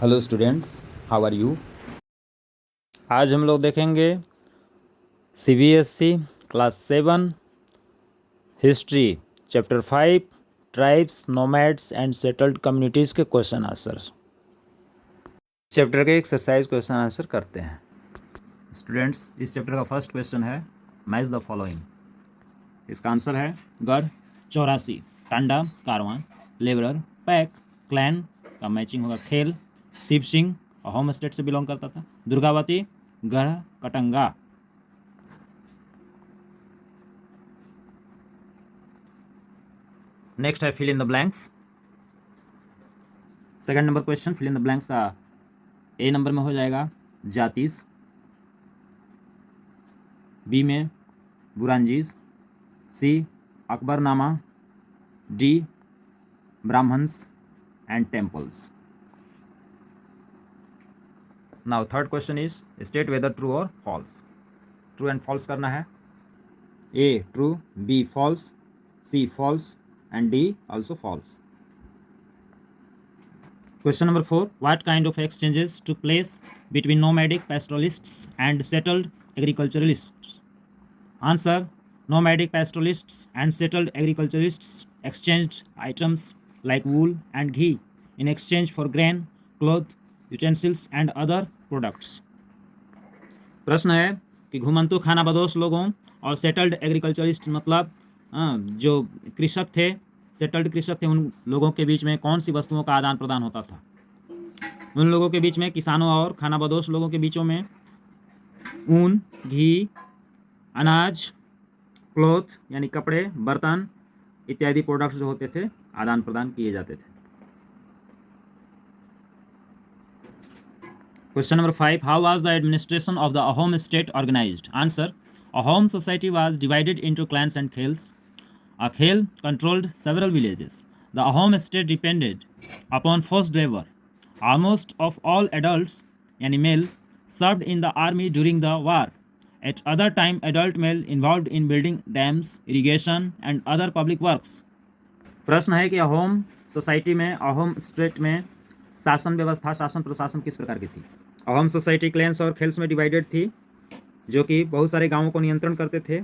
Hello students, how are you. आज हम लोग देखेंगे CBSE class 7 history chapter 5 tribes, nomads and settled communities के क्वेश्चन आंसर्स। चैप्टर के एक्सरसाइज क्वेश्चन आंसर करते हैं। स्टूडेंट्स, इस चैप्टर का फर्स्ट क्वेश्चन है मैच द फॉलोइंग। इसका आंसर है गढ़ 84, टांडा कारवां, लेबरर पैक, क्लैन का मैचिंग होगा खेल, शिव सिंह होम स्टेट से बिलोंग करता था, दुर्गावती गढ़ कटंगा। नेक्स्ट है fill in the blanks. Second number question fill in the blanks का ए नंबर में हो जाएगा जातीस, बी में buranjis, C Akbarnama, D Brahmans and temples. Now third question is state whether true और फॉल्स। ट्रू एंड फॉल्स करना है। A true, B false, C false and D also false. Question number 4. What kind of exchanges took place between nomadic pastoralists and settled agriculturalists? Answer. Nomadic pastoralists and settled agriculturalists exchanged items like wool and ghee in exchange for grain, cloth, utensils and other products. प्रश्न है कि घुमंतु खानाबदोश लोगों और settled agriculturist मतलब जो कृषक थे, सेटल्ड कृषक थे, उन लोगों के बीच में कौन सी वस्तुओं का आदान प्रदान होता था। उन लोगों के बीच में, किसानों और खानाबदोश लोगों के बीचों में ऊन, घी, अनाज, क्लोथ यानी कपड़े, बर्तन इत्यादि प्रोडक्ट्स जो होते थे आदान प्रदान किए जाते थे। Question number 5. How was the administration of the Ahom state organized? Answer. Ahom society was divided into clans and khels. A khel controlled several villages. The Ahom state depended upon forced labor. Almost of all adults, yani male, served in the army during the war. At other time, adult male involved in building dams, irrigation and other public works. प्रश्न है कि Ahom society में, Ahom state में शासन व्यवस्था, शासन प्रशासन किस प्रकार की थी। अहोम सोसाइटी क्लैंस और खेल्स में डिवाइडेड थी, जो कि बहुत सारे गांवों को नियंत्रण करते थे।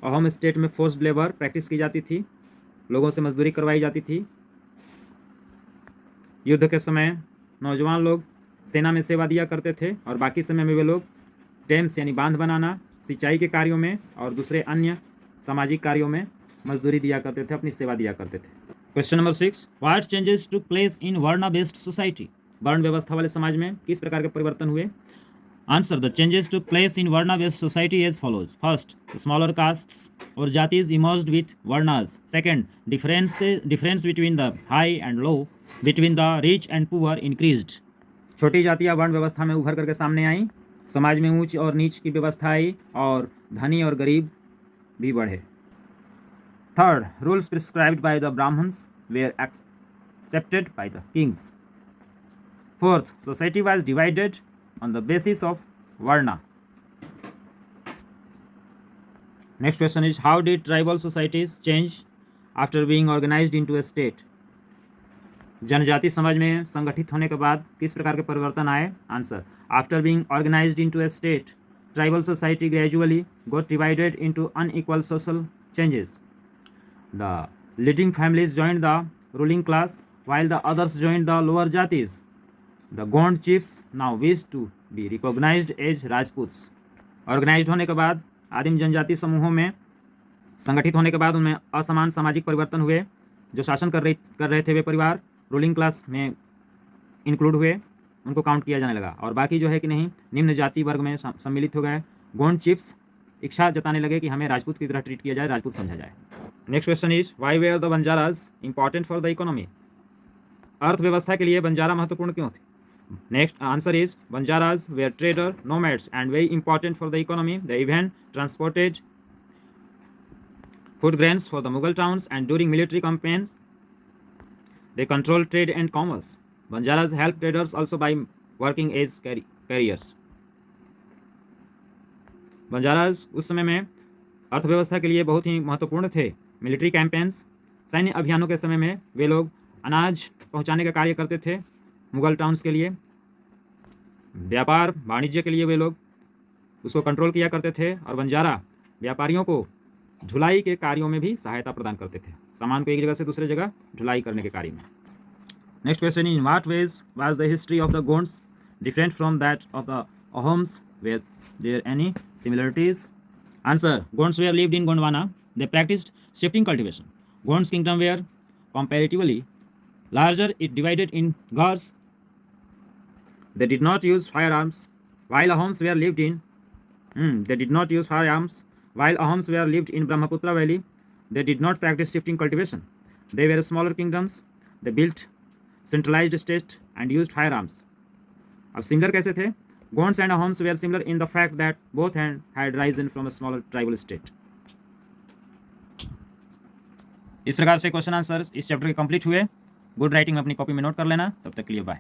अहोम स्टेट में फोर्स्ड लेबर प्रैक्टिस की जाती थी, लोगों से मजदूरी करवाई जाती थी। युद्ध के समय नौजवान लोग सेना में सेवा दिया करते थे और बाकी समय में वे लोग डैम्स यानी बांध बनाना, सिंचाई के कार्यों में और दूसरे अन्य सामाजिक कार्यों में मजदूरी दिया करते थे, अपनी सेवा दिया करते थे। Question number 6. What changes took place in varna based society. वर्ण व्यवस्था वाले समाज में किस प्रकार के परिवर्तन हुए। Answer. The changes took place in varna based society as follows. First, smaller castes और jatis emerged with varnas. Second, difference between the high and low, between the rich and poor increased. छोटी जातियां वर्ण व्यवस्था में उभर करके सामने आई, समाज में ऊंच और नीच की व्यवस्था आई और धनी और गरीब भी बढ़े। Third, rules prescribed by the Brahmins were accepted by the kings. Fourth, society was divided on the basis of varna. Next question is, how did tribal societies change after being organized into a state? जनजाति समाज में संगठित होने के बाद किस प्रकार के परिवर्तन आए। Answer. After being organised into a state, tribal society gradually got divided into unequal social changes. The leading families joined the ruling class while the others joined the lower jatis. The Gond chiefs now wish to be recognized as Rajputs. Organised होने के बाद आदिम जनजाति समूहों में संगठित होने के बाद उनमें असमान सामाजिक परिवर्तन हुए। जो शासन कर रहे थे वे परिवार रूलिंग क्लास में इंक्लूड हुए, उनको काउंट किया जाने लगा और बाकी जो है कि नहीं निम्न जाति वर्ग में सम्मिलित हो गए। गोंड चिफ्स इच्छा जताने लगे कि हमें राजपूत की तरह ट्रीट किया जाए, राजपूत समझा जाए। Next question is, why were the Banjaras important for the economy. अर्थव्यवस्था के लिए बंजारा महत्वपूर्ण क्यों थे। Next answer is, Banjaras were trader, nomads and very important for the economy. They even transported food grains for the Mughal towns and during military campaigns they controlled trade and commerce. Banjaras helped traders also by working as carriers. बंजाराज उस समय में अर्थव्यवस्था के लिए बहुत ही महत्वपूर्ण थे। Military campaigns, सैन्य अभियानों के समय में वे लोग अनाज पहुंचाने का कार्य करते थे मुगल टाउन्स के लिए व्यापार वाणिज्य के लिए वे लोग उसको कंट्रोल किया करते थे, और बंजारा व्यापारियों को ढुलाई के कार्यों में भी सहायता प्रदान करते थे, सामान को एक जगह से दूसरे जगह ढुलाई करने के कार्य में। Next question, in what ways was the history of the Gonds different from that of the Ahoms, were there any similarities? Answer, Gonds were lived in Gondwana. They practiced shifting cultivation. Gonds kingdom were comparatively larger. It divided in Ghars. They did not use firearms. While Ahoms were lived in, they did not use firearms. While Ahoms were lived in Brahmaputra Valley, they did not practice shifting cultivation. They were smaller kingdoms. They built centralized states and used firearms. अब similar कैसे थे? Gonds and Ahoms were similar in the fact that both had risen from a smaller tribal state. इस प्रकार से question answer इस chapter के complete हुए। Good writing में अपनी कॉपी में नोट कर लेना। तब तक के लिए बाय।